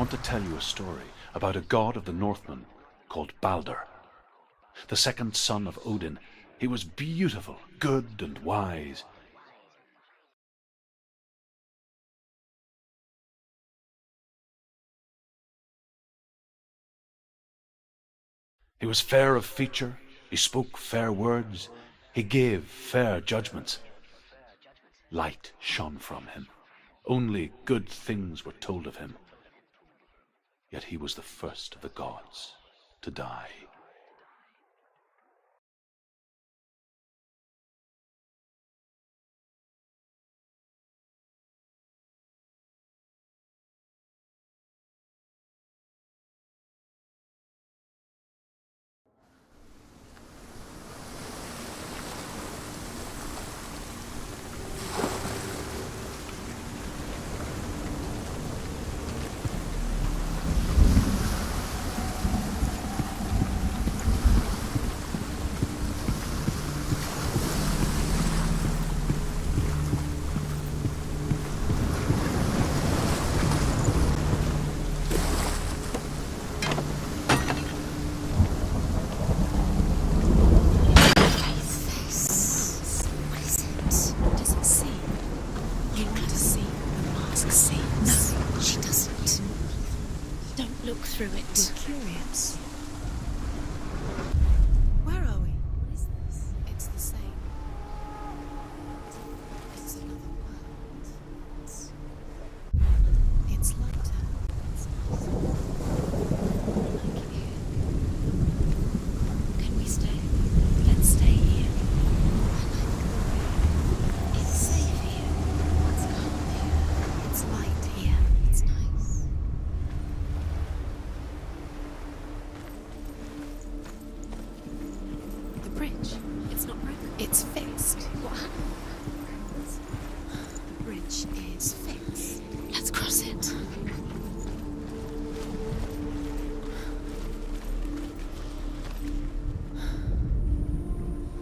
want to tell you a story about a god of the Northmen called Balder. The second son of Odin, he was beautiful, good and wise. He was fair of feature, he spoke fair words, he gave fair judgments. Light shone from him. Only good things were told of him. Yet he was the first of the gods to die.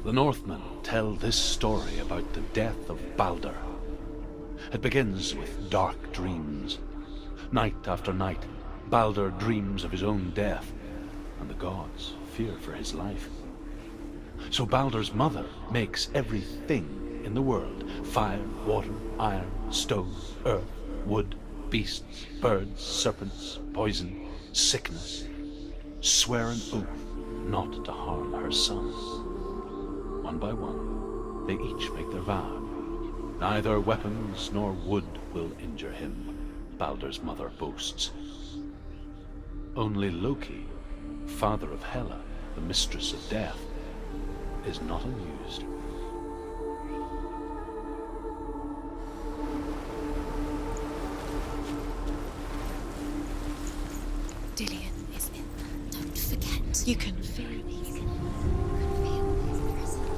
The Northmen tell this story about the death of Balder. It begins with dark dreams. Night after night, Balder dreams of his own death, and the gods fear for his life. So Balder's mother makes everything in the world: fire, water, iron, stone, earth, wood, beasts, birds, serpents, poison, sickness, swear an oath not to harm her son. One by one, they each make their vow. Neither weapons nor wood will injure him, Balder's mother boasts. Only Loki, father of Hela, the mistress of death, is not amused. Dillion is in there. Don't forget. You can feel it.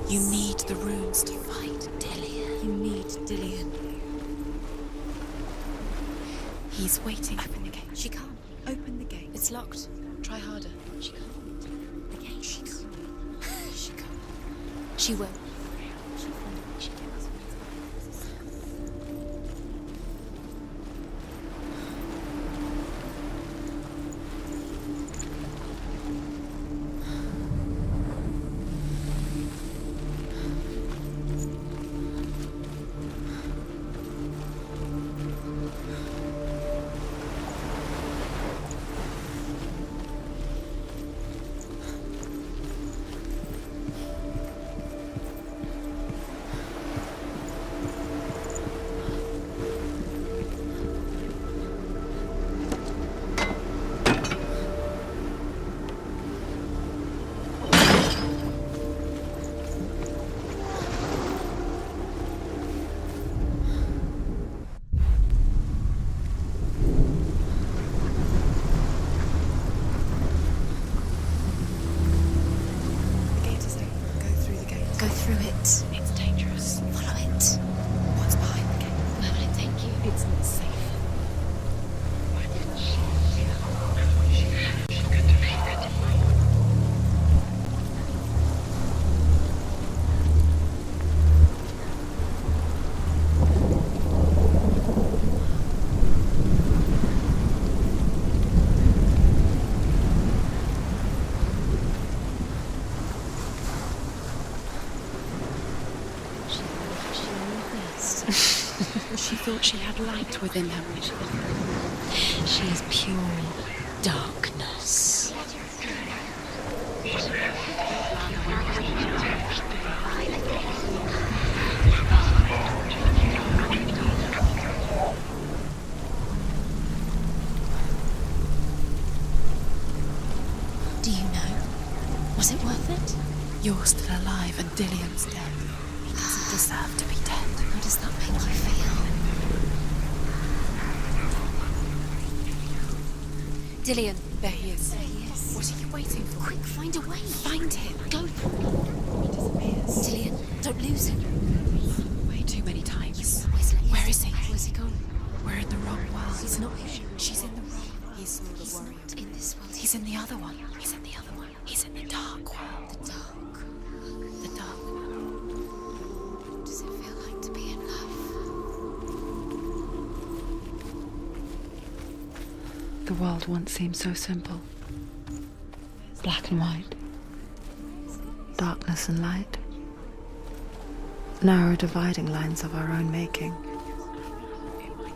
You need the runes to fight Dillion. You need Dillion. He's waiting. Open the gate. She can't. Open the gate. It's locked. Try harder. She can't. The gate. She can't. She can't. She will. She thought she had light within her. She is pure darkness. Do you know? Was it worth it? You're still alive and Dillian's dead. He doesn't deserve to be dead. How does that make you feel? Dillian, there he is. There he is. What are you waiting for? Quick, find a way. Find him. Go. He disappears. Dillian, don't lose him. Way too many times. Where is he? Where's he gone? We're in the wrong world. He's not here. She's in the wrong. He's not in this world. He's in the other one. He's in the other one. He's in the dark world. The dark. The dark world. Does it feel like to be in love? The world once seemed so simple. Black and white. Darkness and light. Narrow dividing lines of our own making.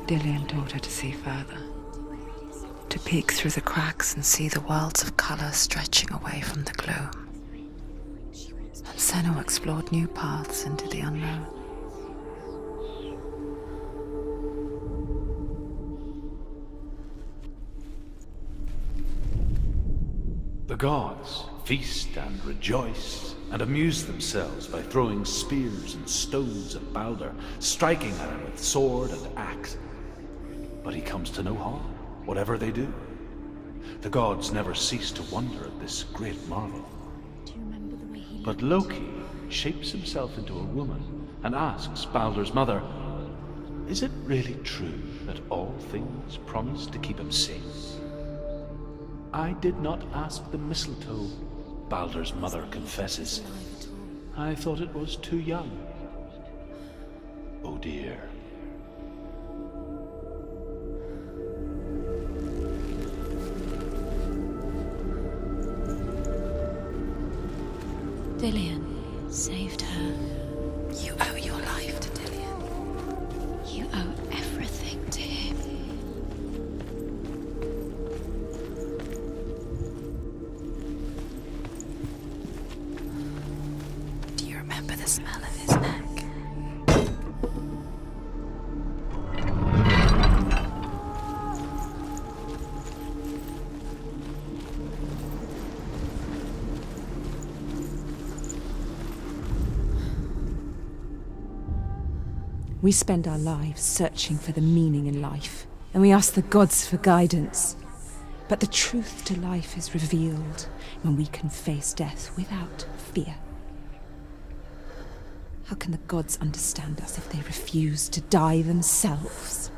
Dillian taught her to see further. To peek through the cracks and see the worlds of colour stretching away from the gloom. And Senua explored new paths into the unknown. The gods feast and rejoice and amuse themselves by throwing spears and stones at Balder, striking at him with sword and axe. But he comes to no harm, whatever they do. The gods never cease to wonder at this great marvel. Do you remember the way he But Loki shapes himself into a woman and asks Balder's mother, is it really true that all things promise to keep him safe? I did not ask the mistletoe, Balder's mother confesses. I thought it was too young. Oh dear. Dillian saved her. You owe your life to Dillian. You owe everything to him. Do you remember the smell of his neck? We spend our lives searching for the meaning in life, and we ask the gods for guidance. But the truth to life is revealed when we can face death without fear. How can the gods understand us if they refuse to die themselves?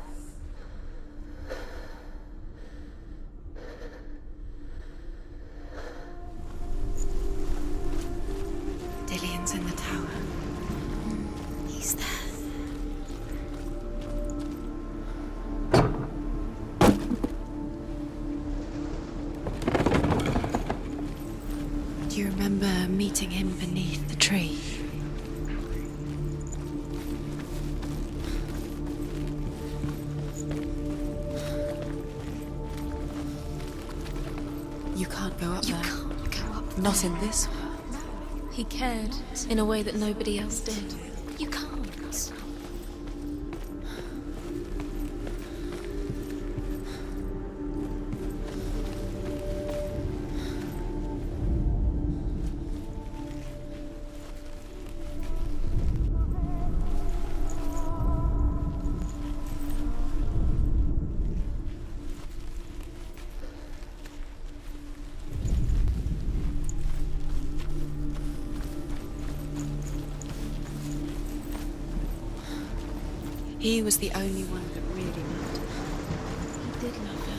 Dillian's in the tower. He's there. Do you remember meeting him beneath the tree? You can't go up there. You can't go up there. Not in this world. No. He cared in a way that nobody else did. You can't. He was the only one that really loved her. He did love her.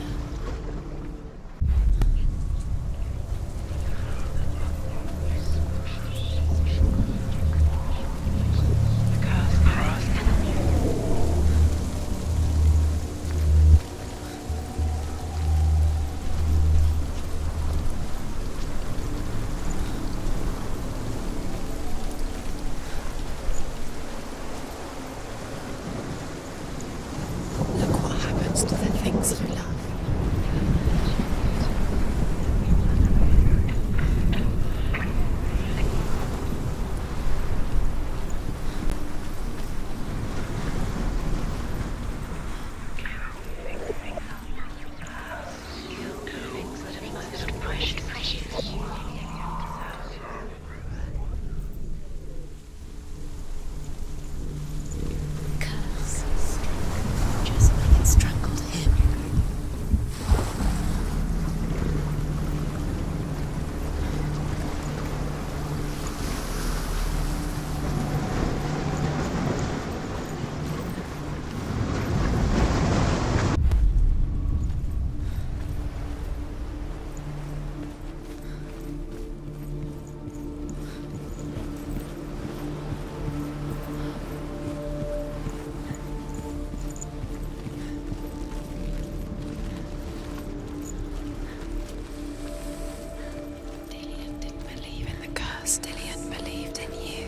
because Dillian believed in you.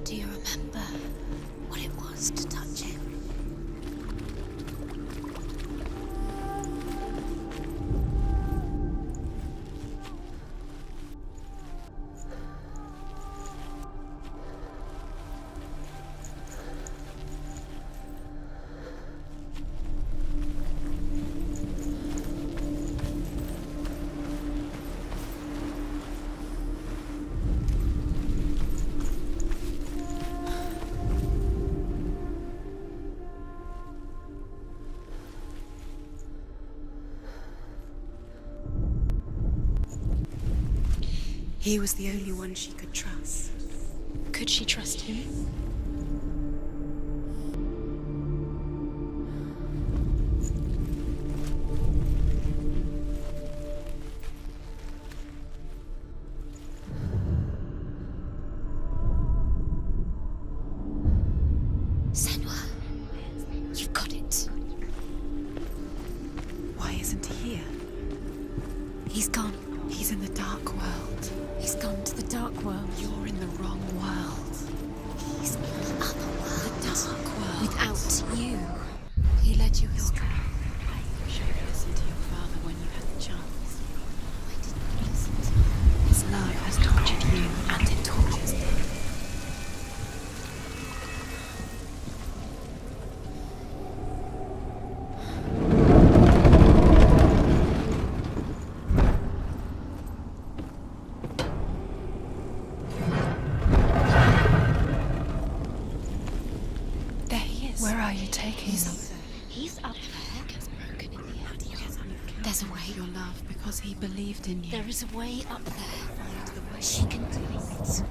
Do you remember what it was to touch him? He was the only one she could trust. Could she trust him? Senua, you've got it. Why isn't he here? He's gone. He's in the dark world. He's gone to the dark world. You're in the wrong world. He's in the other world. The dark world. Without you. He led you astray. You should have listened to your father when you had the chance. I didn't listen to him. His love has tortured you, and it tortures me. There he is. Where are you taking He's them? up there. He's up there. Broken in the end. There's a way. Your love because he believed in you. There is a way up there. Find the way. She can do it.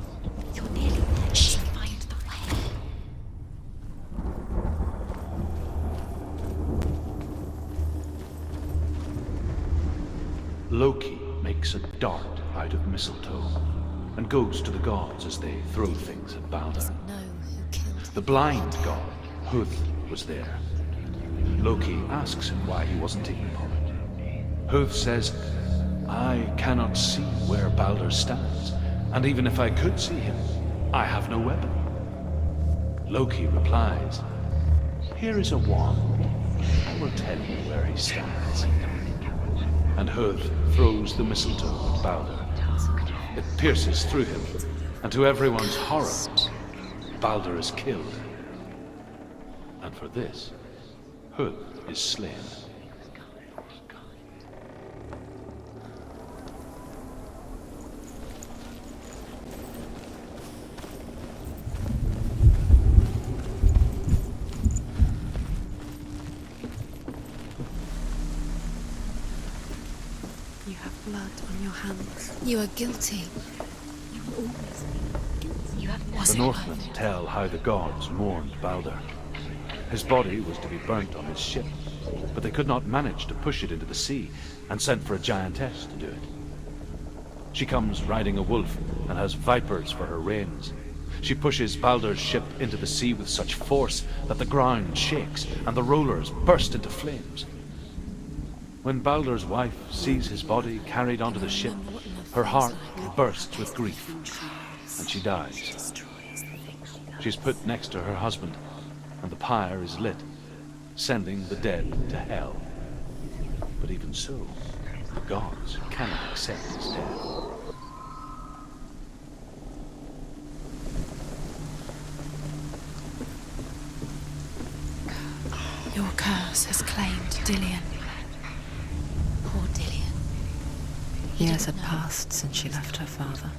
You're nearly there. She can find the way. Loki makes a dart out of mistletoe and goes to the gods as they throw things at Balder. Doesn't know who killed him. The blind god, Huth, was there. Loki asks him why he wasn't taking part. Huth says, I cannot see where Balder stands, and even if I could see him, I have no weapon. Loki replies, here is a wand. I will tell you where he stands. And Huth throws the mistletoe at Balder. It pierces through him, and to everyone's horror, Balder is killed. And for this, Huth is slain. You have blood on your hands. You are guilty. You will always be guilty. You have The Northmen tell how the gods mourned Balder. His body was to be burnt on his ship, but they could not manage to push it into the sea and sent for a giantess to do it. She comes riding a wolf and has vipers for her reins. She pushes Balder's ship into the sea with such force that the ground shakes and the rollers burst into flames. When Balder's wife sees his body carried onto the ship, her heart bursts with grief, and she dies. She's put next to her husband, and the pyre is lit, sending the dead to hell. But even so, the gods cannot accept his death. Your curse has claimed Dillian. Poor Dillian. Years had passed since she left her father.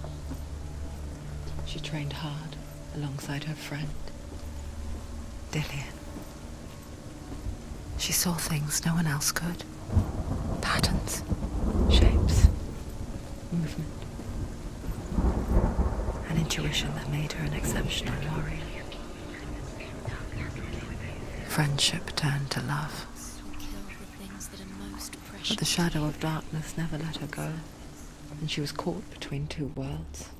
She trained hard alongside her friend. Dillian. She saw things no one else could. Patterns. Shapes, movement, an intuition that made her an exceptional warrior. Friendship turned to love. But the shadow of darkness never let her go, and she was caught between two worlds.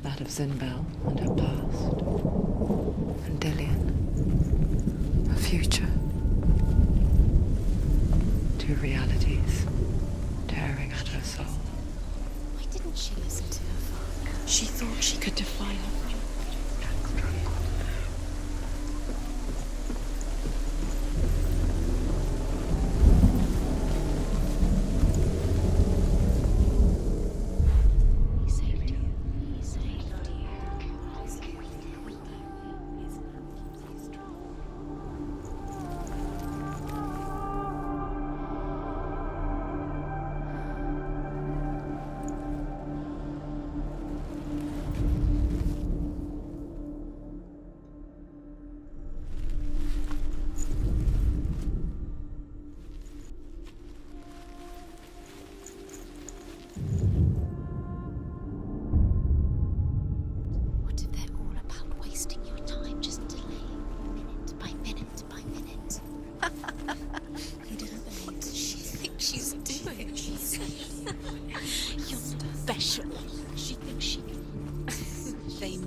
That of Zinbel and her past, and Dillian, her future. Two realities tearing at her soul. Why didn't she listen to her father? She thought she could defy her.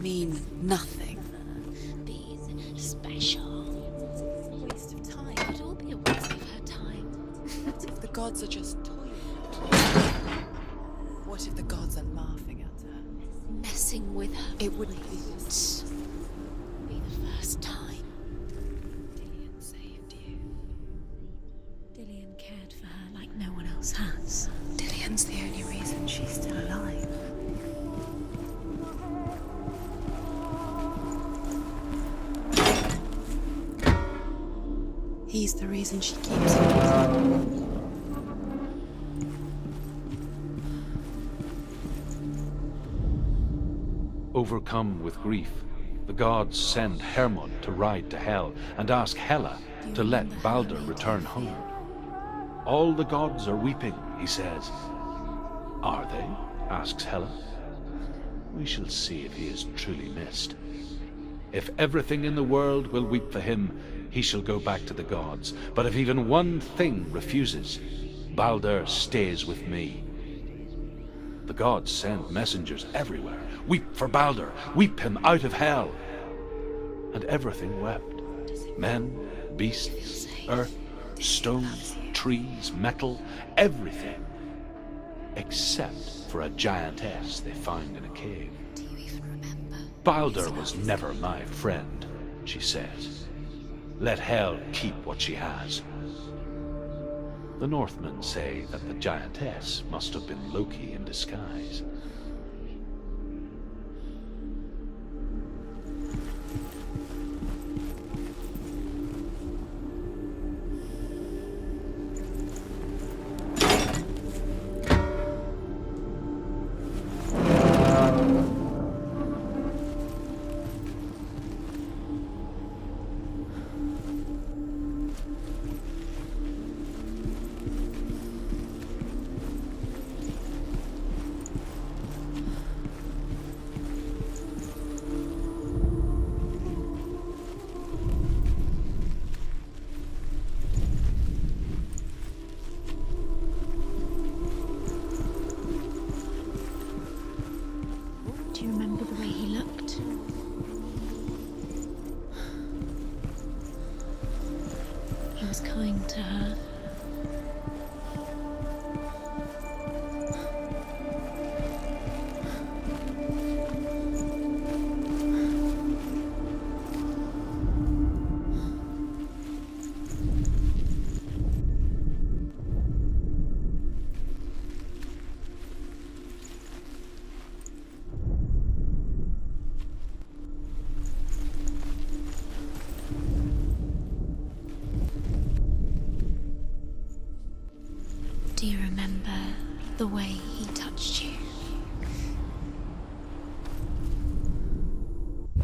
Mean nothing. Being special. Waste of time. It'd all be a waste of her time. What if the gods are just toying? What if the gods are laughing at her? Messing with her. It wouldn't be the first time. Dillian saved you. Dillian cared for her like no one else has. Dillian's the only reason she's still alive. He's the reason she keeps fighting. Overcome with grief, the gods send Hermod to ride to Hell and ask Hela to let Balder return home. All the gods are weeping, he says. Are they? Asks Hela. We shall see if he is truly missed. If everything in the world will weep for him, he shall go back to the gods. But if even one thing refuses, Balder stays with me. The gods send messengers everywhere. Weep for Balder, weep him out of hell. And everything wept. Men, beasts, earth, stones, trees, metal, everything. Except for a giantess they find in a cave. Do you even remember? Balder was never my friend, she says. Let Hel keep what she has. The Northmen say that the giantess must have been Loki in disguise. Do you remember the way he looked? He was kind to her. Do you remember the way he touched you?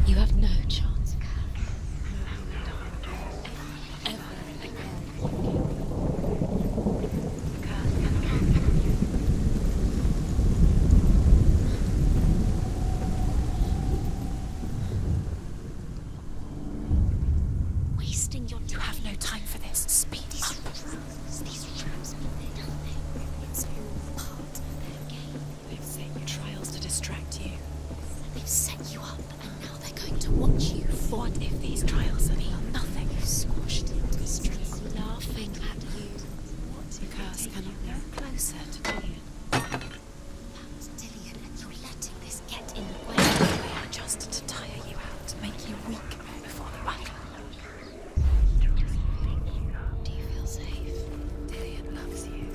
You have no chance, ever again. cannot go closer to Dillion. That's Dillion, and you're letting this get in the way. Just to tire you out, to make you weak before the battle. Do you feel safe? Dillion loves you.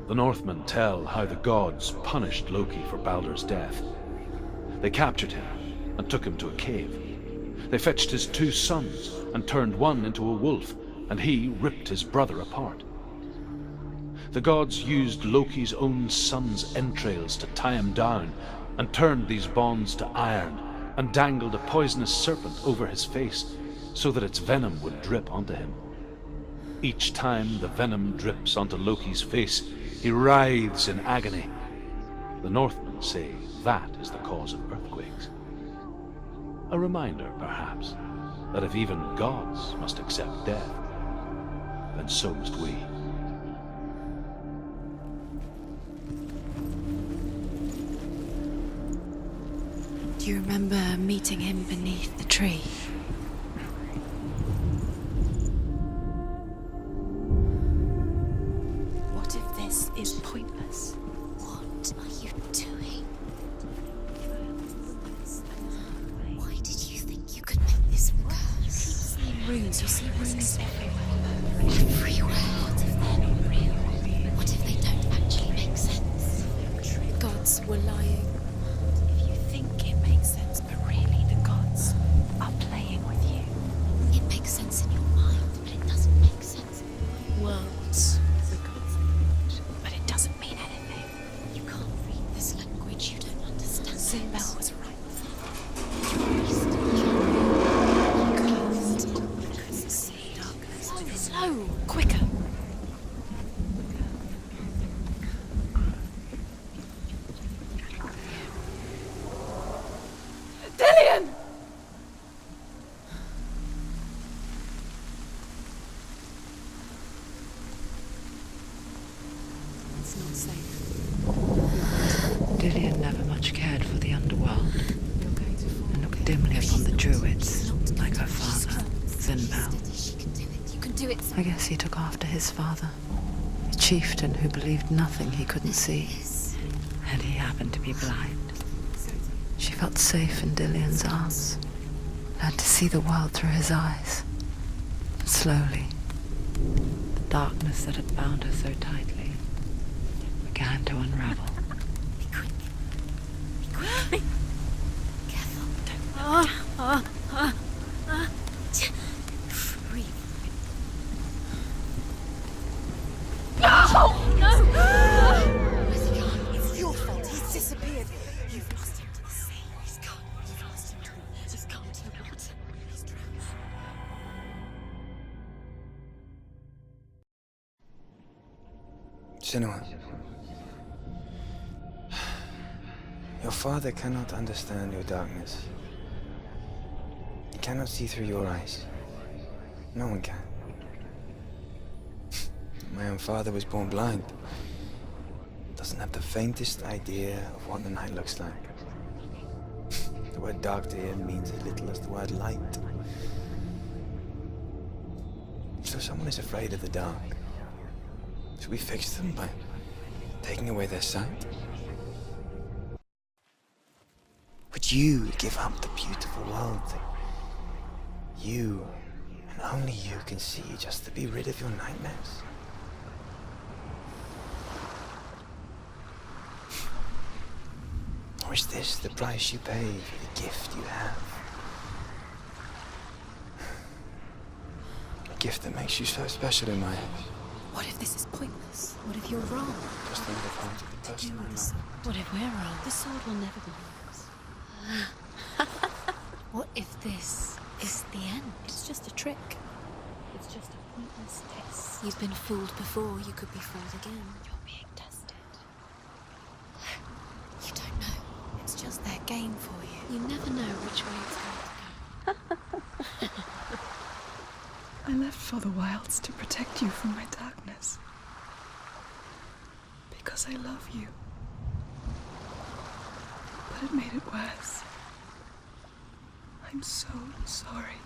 The Northmen tell how the gods punished Loki for Baldur's death. They captured him and took him to a cave. They fetched his 2 sons and turned one into a wolf, and he ripped his brother apart. The gods used Loki's own son's entrails to tie him down, and turned these bonds to iron, and dangled a poisonous serpent over his face, so that its venom would drip onto him. Each time the venom drips onto Loki's face, he writhes in agony. The Northmen say that is the cause of earthquakes. A reminder, perhaps, that if even gods must accept death, then so must we. Do you remember meeting him beneath the tree? What if this is pointless? What are you doing? Why did you think you could make this work? You keep seeing runes. You see runes everywhere. Everywhere. What if they're not real? What if they don't actually make sense? The gods were lying. If you think it makes sense, but really the gods are playing with you. It makes sense in your mind, but it doesn't make sense in words. The gods language, but it doesn't mean anything. You can't read this language, you don't understand. Sinbel was right. Slow, quicker. Dillion! It's not safe. Dillion never much cared for the underworld, You're going to fall. and looked dimly upon the druids, like her father, Sinbel. She can do it. You can do it. I guess he took after his father, a chieftain who believed nothing he couldn't see, and he happened to be blind. She felt safe in Dillion's arms, learned to see the world through his eyes. And slowly, the darkness that had bound her so tightly began to unravel. Be quick. Be quick. Careful. Breathe. Where's he gone? It's your fault. He's disappeared. You've lost him to the sea. He's gone. You've lost him to the... He's gone to the water. He's drowned. Senua, your father cannot understand your darkness. He cannot see through your eyes. No one can. My own father was born blind. Doesn't have the faintest idea of what the night looks like. The word dark to him means as little as the word light. So someone is afraid of the dark. Should we fix them by taking away their sight? Would you give up the beautiful world that you, and only you, can see just to be rid of your nightmares? Or is this the price you pay for the gift you have? A gift that makes you so special in my eyes. What if this is pointless? What if you're wrong? Just another part of the person I love. What if we're wrong? The sword will never be yours. What if this is the end? It's just a trick. It's just a pointless test. You've been fooled before. You could be fooled again. You're being tested. You don't know. It's just their game for you. You never know which way it's going to go. I left for the wilds to protect you from my darkness. Because I love you. But it made it worse. I'm so sorry.